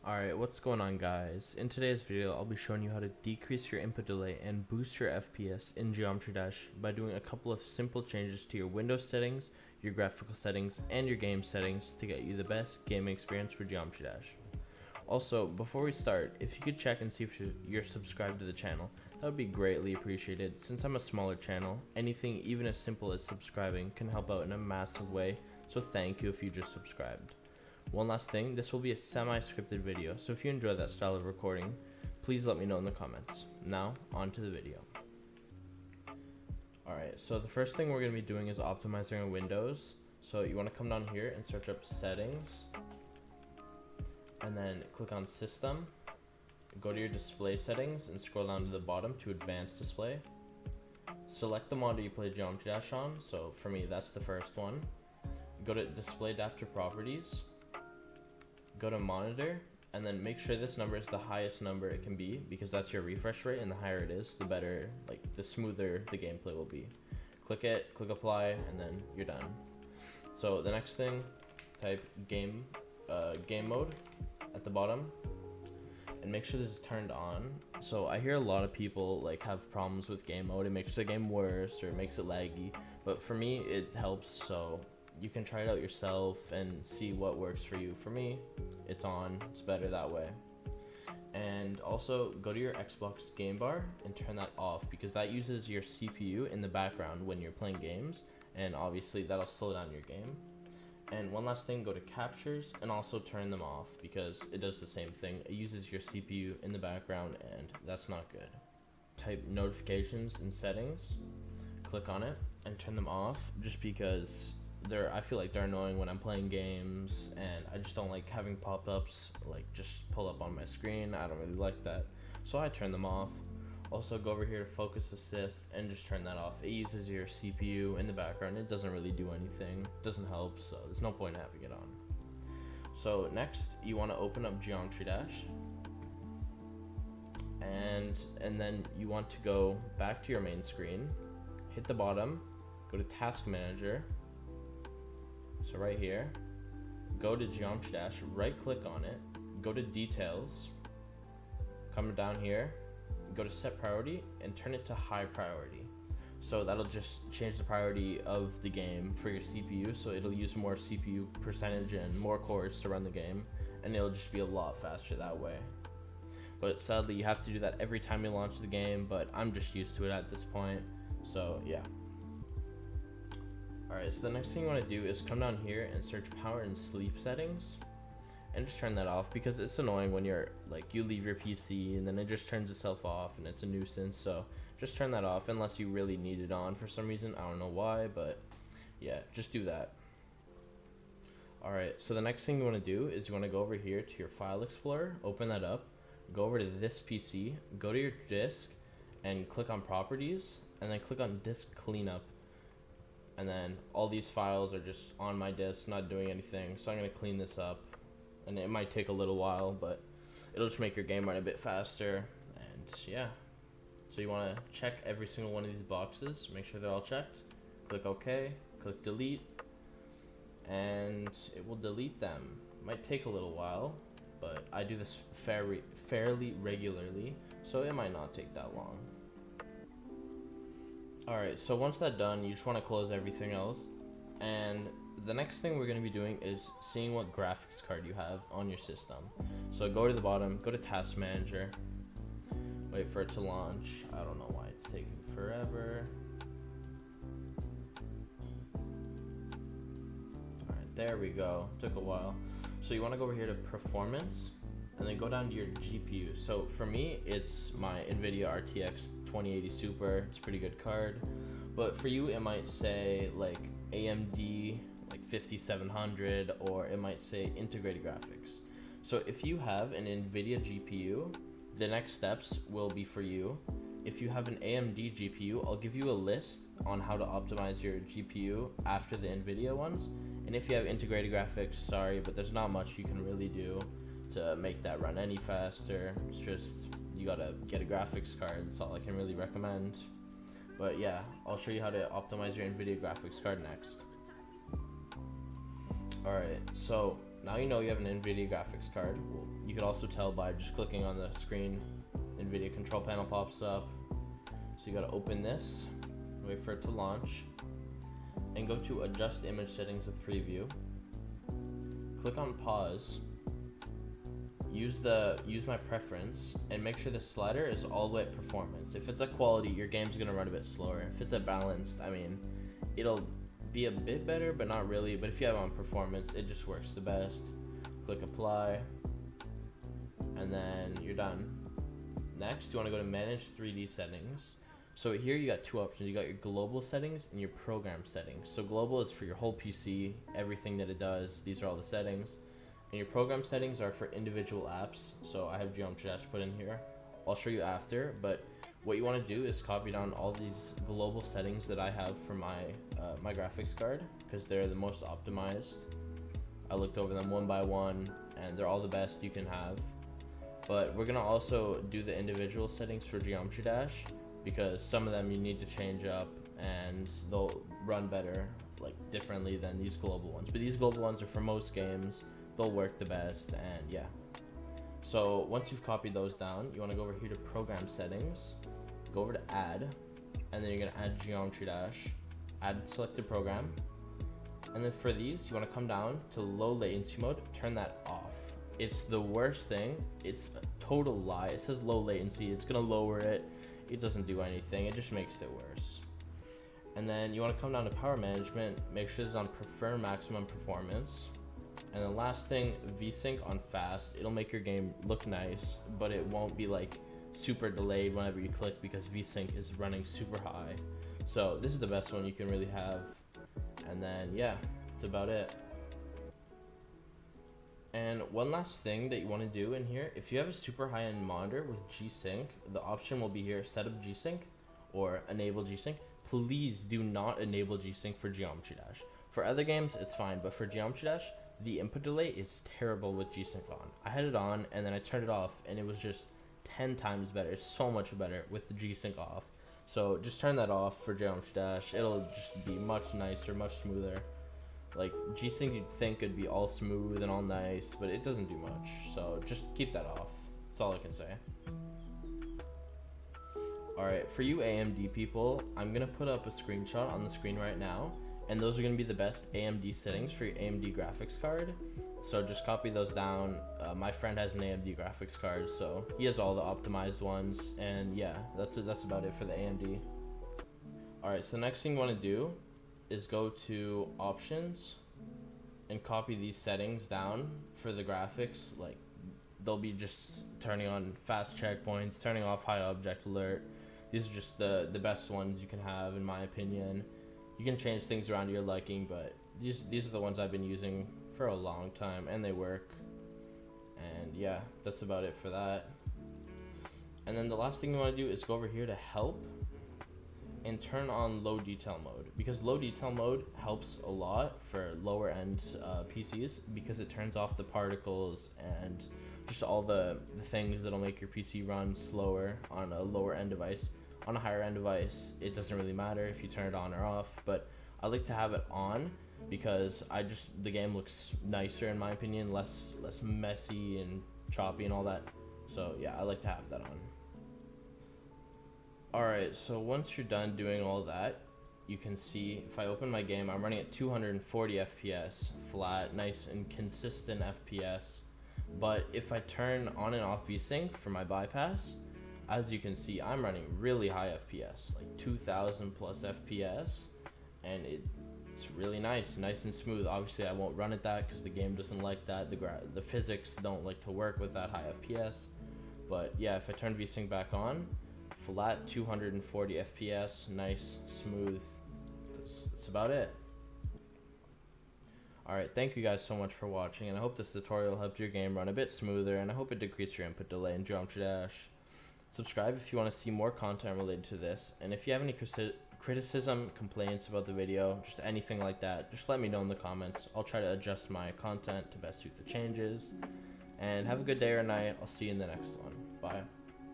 Alright, what's going on guys? In today's video, I'll be showing you how to decrease your input delay and boost your FPS in Geometry Dash by doing a couple of simple changes to your Windows settings, your graphical settings, and your game settings to get you the best gaming experience for Geometry Dash. Also, before we start, if you could check and see if you're subscribed to the channel, that would be greatly appreciated. Since I'm a smaller channel, anything even as simple as subscribing can help out in a massive way, so thank you if you just subscribed. One last thing, this will be a semi-scripted video, so if you enjoy that style of recording, please let me know in the comments. Now, on to the video. Alright, so the first thing we're going to be doing is optimizing our Windows. So you want to come down here and search up Settings, and then click on System, go to your Display Settings, and scroll down to the bottom to Advanced Display. Select the monitor you play Geometry Dash on, so for me that's the first one. Go to Display Adapter Properties, go to Monitor, and then make sure this number is the highest number it can be, because that's your refresh rate, and the higher it is, the better, the smoother the gameplay will be. Click it, click Apply, and then you're done. So the next thing, type game mode at the bottom, and make sure this is turned on. So I hear a lot of people have problems with game mode. It makes the game worse or it makes it laggy, but for me it helps, so you can try it out yourself and see what works for you. For me, it's on, it's better that way. And also go to your Xbox game bar and turn that off, because that uses your CPU in the background when you're playing games, and obviously that'll slow down your game. And one last thing, go to captures and also turn them off, because it does the same thing. It uses your CPU in the background, and that's not good. Type notifications in settings, click on it and turn them off, just because I feel like they're annoying when I'm playing games, and I just don't like having pop-ups just pull up on my screen. I don't really like that, so I turn them off. Also go over here to focus assist and just turn that off. It uses your CPU in the background. It doesn't really do anything, it doesn't help, so there's no point in having it on. So next, you want to open up Geometry Dash, and then you want to go back to your main screen, hit the bottom, go to Task Manager. So right here, go to Geometry Dash, right click on it, go to Details, come down here, go to Set Priority, and turn it to High Priority. So that'll just change the priority of the game for your CPU, so it'll use more CPU percentage and more cores to run the game, and it'll just be a lot faster that way. But sadly, you have to do that every time you launch the game, but I'm just used to it at this point, so yeah. Alright, so the next thing you want to do is come down here and search Power and Sleep Settings, and just turn that off, because it's annoying when you leave your PC and then it just turns itself off and it's a nuisance. So just turn that off unless you really need it on for some reason. I don't know why, but yeah, just do that. Alright, so the next thing you want to do is you want to go over here to your File Explorer, open that up, go over to this PC, go to your disk, and click on Properties, and then click on Disk Cleanup. And then all these files are just on my disk, not doing anything, so I'm going to clean this up, and it might take a little while, but it'll just make your game run a bit faster. And yeah, so you want to check every single one of these boxes, make sure they're all checked, click OK, click Delete, and it will delete them. It might take a little while, but I do this fairly regularly, so it might not take that long. Alright, so once that's done, you just want to close everything else, and the next thing we're going to be doing is seeing what graphics card you have on your system. So go to the bottom, go to Task Manager, wait for it to launch. I don't know why it's taking forever. Alright, there we go, took a while. So you want to go over here to Performance, and then go down to your GPU. So for me, it's my NVIDIA RTX 2080 Super. It's a pretty good card, but for you it might say AMD 5700, or it might say integrated graphics. So if you have an NVIDIA GPU, the next steps will be for you. If you have an AMD GPU, I'll give you a list on how to optimize your GPU after the NVIDIA ones. And if you have integrated graphics, sorry, but there's not much you can really do to make that run any faster. It's just, you gotta get a graphics card. That's all I can really recommend. But yeah, I'll show you how to optimize your NVIDIA graphics card next. Alright, so now you know you have an NVIDIA graphics card. You could also tell by just clicking on the screen, NVIDIA control panel pops up. So you gotta open this, wait for it to launch, and go to adjust image settings with preview. Click on pause. Use my preference and make sure the slider is all the way at performance. If it's at quality, your game's gonna run a bit slower. If it's at balanced, I mean, it'll be a bit better, but not really. But if you have it on performance, it just works the best. Click apply, and then you're done. Next, you want to go to manage 3D settings. So here you got two options. You got your global settings and your program settings. So global is for your whole PC, everything that it does. These are all the settings. And your program settings are for individual apps. So I have Geometry Dash put in here. I'll show you after, but what you want to do is copy down all these global settings that I have for my my graphics card, because they're the most optimized. I looked over them one by one, and they're all the best you can have. But we're gonna also do the individual settings for Geometry Dash, because some of them you need to change up, and they'll run better, like differently than these global ones. But these global ones are for most games. They'll work the best, and yeah. So once you've copied those down, you want to go over here to program settings, go over to add, and then you're going to add Geometry Dash, add selected program, and then for these you want to come down to low latency mode, turn that off. It's the worst thing. It's a total lie. It says low latency, it's going to lower it. It doesn't do anything, it just makes it worse. And then you want to come down to power management, make sure it's on prefer maximum performance. And the last thing, VSync on fast. It'll make your game look nice, but it won't be like super delayed whenever you click, because VSync is running super high. So this is the best one you can really have. And then yeah, that's about it. And one last thing that you want to do in here, if you have a super high-end monitor with G-Sync, the option will be here, set up G-Sync or enable G-Sync. Please do not enable G-Sync for Geometry Dash. For other games, it's fine, but for Geometry Dash, the input delay is terrible with G-Sync on. I had it on, and then I turned it off, and it was just 10 times better. It's so much better with the G-Sync off. So just turn that off for Geometry Dash. It'll just be much nicer, much smoother. Like G-Sync, you'd think it'd be all smooth and all nice, but it doesn't do much. So just keep that off. That's all I can say. Alright, for you AMD people, I'm going to put up a screenshot on the screen right now. And those are going to be the best AMD settings for your AMD graphics card. So just copy those down. My friend has an AMD graphics card, so he has all the optimized ones. And yeah, that's about it for the AMD. Alright, so the next thing you want to do is go to options and copy these settings down for the graphics. Like they'll be just turning on fast checkpoints, turning off high object alert. These are just the best ones you can have, in my opinion. You can change things around to your liking, but these are the ones I've been using for a long time, and they work. And yeah, that's about it for that. And then the last thing you want to do is go over here to help and turn on low detail mode, because low detail mode helps a lot for lower end PCs, because it turns off the particles and just all the things that'll make your PC run slower on a lower end device. On a higher end device, it doesn't really matter if you turn it on or off, but I like to have it on because the game looks nicer, in my opinion, less messy and choppy and all that. So yeah, I like to have that on. Alright, so once you're done doing all that, you can see if I open my game, I'm running at 240 FPS, flat, nice and consistent FPS. But if I turn on and off VSync for my bypass, as you can see, I'm running really high FPS, like 2000 plus FPS, and it's really nice and smooth. Obviously, I won't run at that because the game doesn't like that. The physics don't like to work with that high FPS. But yeah, if I turn VSync back on, flat 240 FPS, nice, smooth. That's about it. Alright, thank you guys so much for watching, and I hope this tutorial helped your game run a bit smoother, and I hope it decreased your input delay in Geometry Dash. Subscribe if you want to see more content related to this, and if you have any criticism, complaints about the video, just anything like that, just let me know in the comments. I'll try to adjust my content to best suit the changes. And have a good day or night. I'll see you in the next one. Bye.